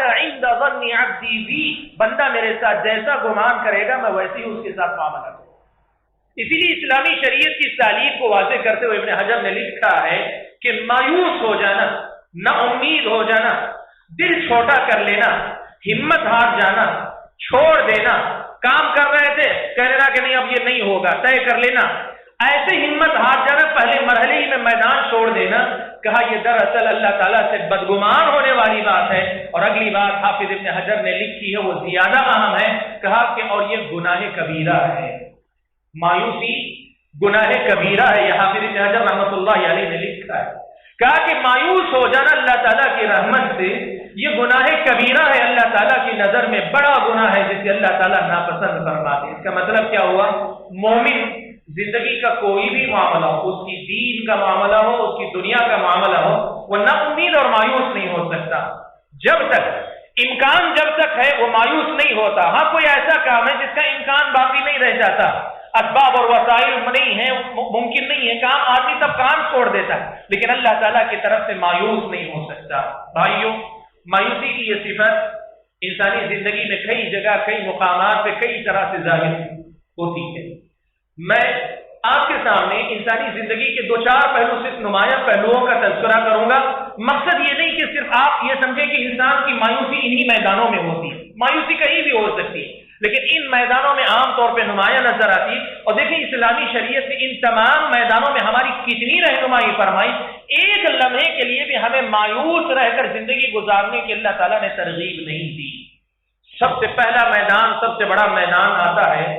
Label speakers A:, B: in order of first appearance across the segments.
A: انا عند ظن عبدی بی، بندہ میرے ساتھ جیسا گمان کرے گا میں ویسے ہی اس کے ساتھ معاملہ کروں. اسی لیے اسلامی شریعت کی تعلیم کو واضح کرتے ہوئے ابن حجر نے لکھا ہے کہ مایوس ہو جانا، نا امید ہو جانا، دل چھوٹا کر لینا، ہمت ہار جانا، چھوڑ دینا، کام کر رہے تھے کہہ لینا کہ نہیں اب یہ نہیں ہوگا، طے کر لینا، ایسے ہمت ہار جانا، پہلے مرحلے ہی میں میدان چھوڑ دینا. کہا یہ دراصل اللہ تعالیٰ سے بدگمان ہونے والی بات ہے. اور اگلی بات حافظ ابن حجر نے لکھی ہے وہ زیادہ اہم ہے. کہا کہ اور یہ گناہ کبیرہ ہے، مایوسی گناہ کبیرہ ہے. یہ حافظ ابن حجر رحمۃ اللہ علیہ نے لکھا ہے. کہا کہ مایوس ہو جانا اللہ تعالیٰ کی رحمت سے یہ گناہ کبیرہ ہے، اللہ تعالیٰ کی نظر میں بڑا گناہ ہے جسے اللہ تعالیٰ ناپسند فرماتے ہیں. اس کا مطلب کیا ہوا؟ مومن زندگی کا کوئی بھی معاملہ ہو، اس کی دین کا معاملہ ہو، اس کی دنیا کا معاملہ ہو، وہ نا امید اور مایوس نہیں ہو سکتا. جب تک امکان جب تک ہے وہ مایوس نہیں ہوتا. ہاں کوئی ایسا کام ہے جس کا امکان باقی نہیں رہ جاتا، اسباب اور وسائل نہیں ہے، ممکن نہیں ہے کام، آدمی تب کام چھوڑ دیتا ہے، لیکن اللہ تعالیٰ کی طرف سے مایوس نہیں ہو سکتا. بھائیوں، مایوسی کی یہ صفت انسانی زندگی میں کئی جگہ کئی مقامات پہ کئی طرح سے ظاہر ہوتی ہے. میں آپ کے سامنے انسانی زندگی کے دو چار پہلو، صرف نمایاں پہلوؤں کا تذکرہ کروں گا. مقصد یہ نہیں کہ صرف آپ یہ سمجھیں کہ انسان کی مایوسی انہی میدانوں میں ہوتی ہے، مایوسی کہیں بھی ہو سکتی ہے، لیکن ان میدانوں میں عام طور پہ نمایاں نظر آتی ہے. اور دیکھیں اسلامی شریعت نے ان تمام میدانوں میں ہماری کتنی رہنمائی فرمائی. ایک لمحے کے لیے بھی ہمیں مایوس رہ کر زندگی گزارنے کی اللہ تعالیٰ نے ترغیب نہیں دی. سب سے پہلا میدان، سب سے بڑا میدان آتا ہے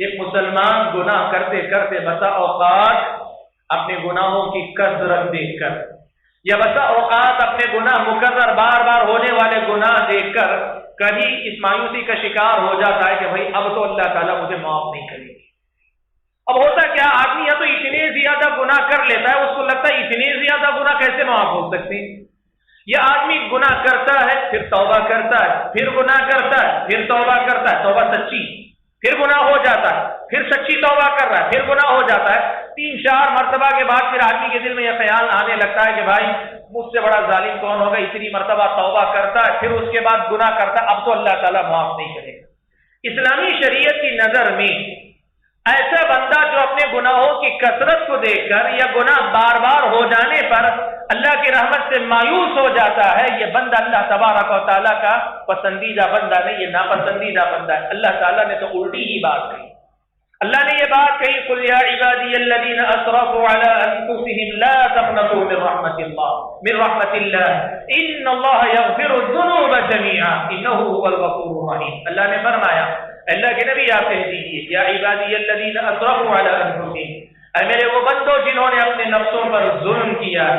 A: ایک مسلمان گناہ کرتے کرتے بسا اوقات اپنے گناہوں کی کثرت دیکھ کر، یا بسا اوقات اپنے گناہ مکرر بار بار ہونے والے گناہ دیکھ کر کبھی اس مایوسی کا شکار ہو جاتا ہے کہ بھائی اب تو اللہ تعالیٰ مجھے معاف نہیں کرے گی. اب ہوتا کیا، آدمی یا تو اتنے زیادہ گناہ کر لیتا ہے، اس کو لگتا ہے اتنے زیادہ گناہ کیسے معاف ہو سکتے ہیں. یہ آدمی گناہ کرتا ہے، پھر توبہ کرتا ہے، پھر گناہ کرتا ہے، پھر توبہ کرتا ہے، توبہ سچی، پھر گناہ ہو جاتا ہے، پھر سچی توبہ کر رہا ہے، پھر گناہ ہو جاتا ہے. 3-4 مرتبہ کے بعد پھر آدمی کے دل میں یہ خیال آنے لگتا ہے کہ بھائی مجھ سے بڑا ظالم کون ہوگا، اتنی مرتبہ توبہ کرتا ہے، پھر اس کے بعد گناہ کرتا ہے، اب تو اللہ تعالیٰ معاف نہیں کرے گا. اسلامی شریعت کی نظر میں ایسا بندہ جو اپنے گناہوں کی کثرت کو دیکھ کر یا گناہ بار بار ہو جانے پر اللہ کی رحمت سے مایوس ہو جاتا ہے، یہ بندہ اللہ تبارک و تعالیٰ کا پسندیدہ بندہ نہیں، یہ ناپسندیدہ بندہ ہے. اللہ تعالیٰ نے تو الٹی ہی بات کہی. اللہ نے یہ بات کہی، قل یا عبادی الذین اسرفوا علی انفسهم لا تقنطوا من رحمت اللہ ان اللہ یغفر الذنوب جميعا انہ هو الغفور الرحیم. اللہ نے فرمایا، اللہ کے نبی آپ کہہ دیجیے، یا عبادی الذین اسرفوا علی انفسهم، اے میرے وہ بندوں جنہوں نے اپنے نفسوں پر ظلم کیا،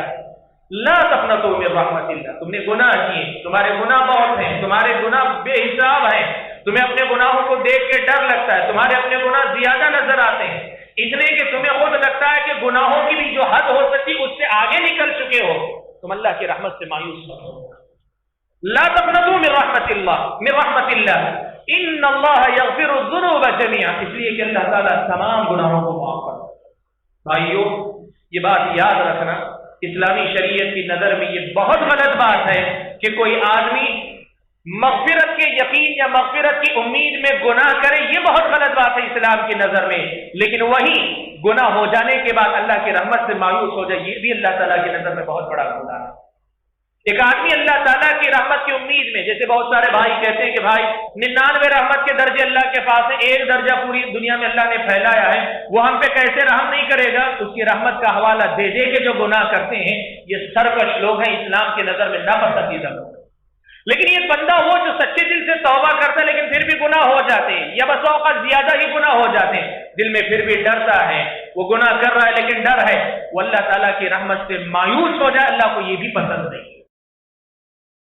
A: لا تقنطوا من رحمت اللہ، تم نے گناہ کیے، تمہارے گناہ بہت ہیں، تمہارے گناہ بے حساب ہیں، تمہیں اپنے گناہوں کو دیکھ کے ڈر لگتا ہے، تمہارے اپنے گناہ زیادہ نظر آتے ہیں، اتنے کہ تمہیں خود لگتا ہے کہ گناہوں کی بھی جو حد ہو سکتی اس سے آگے نکل چکے ہو، تم اللہ کی رحمت سے مایوس مت ہو. لا تقنطوا من رحمت اللہ ان اللہ یغفر الذنوب جميعا، اس لیے کہ اللہ تعالیٰ تمام گناہوں کو معاف کرتا ہے. بھائیو، یہ بات یاد رکھنا، اسلامی شریعت کی نظر میں یہ بہت غلط بات ہے کہ کوئی آدمی مغفرت کے یقین یا مغفرت کی امید میں گناہ کرے. یہ بہت غلط بات ہے اسلام کی نظر میں، لیکن وہی گناہ ہو جانے کے بعد اللہ کی رحمت سے مایوس ہو جائے، یہ بھی اللہ تعالیٰ کی نظر میں بہت بڑا گناہ ہے. ایک آدمی اللہ تعالیٰ کی رحمت کی امید میں، جیسے بہت سارے بھائی کہتے ہیں کہ بھائی 99 رحمت کے درجے اللہ کے پاس ہیں، ایک درجہ پوری دنیا میں اللہ نے پھیلایا ہے، وہ ہم پہ کیسے رحم نہیں کرے گا. اس کی رحمت کا حوالہ دے دے کے جو گناہ کرتے ہیں یہ سرکش لوگ ہیں، اسلام کی نظر میں ناپسندیدہ لوگ. لیکن یہ بندہ وہ جو سچے دل سے توبہ کرتا ہے لیکن پھر بھی گناہ ہو جاتے ہیں، یا بس اوقات زیادہ ہی گناہ ہو جاتے ہیں، دل میں پھر بھی ڈرتا ہے، وہ گناہ کر رہا ہے لیکن ڈر ہے، وہ اللہ تعالیٰ کی رحمت سے مایوس ہو جائے، اللہ کو یہ بھی پسند نہیں.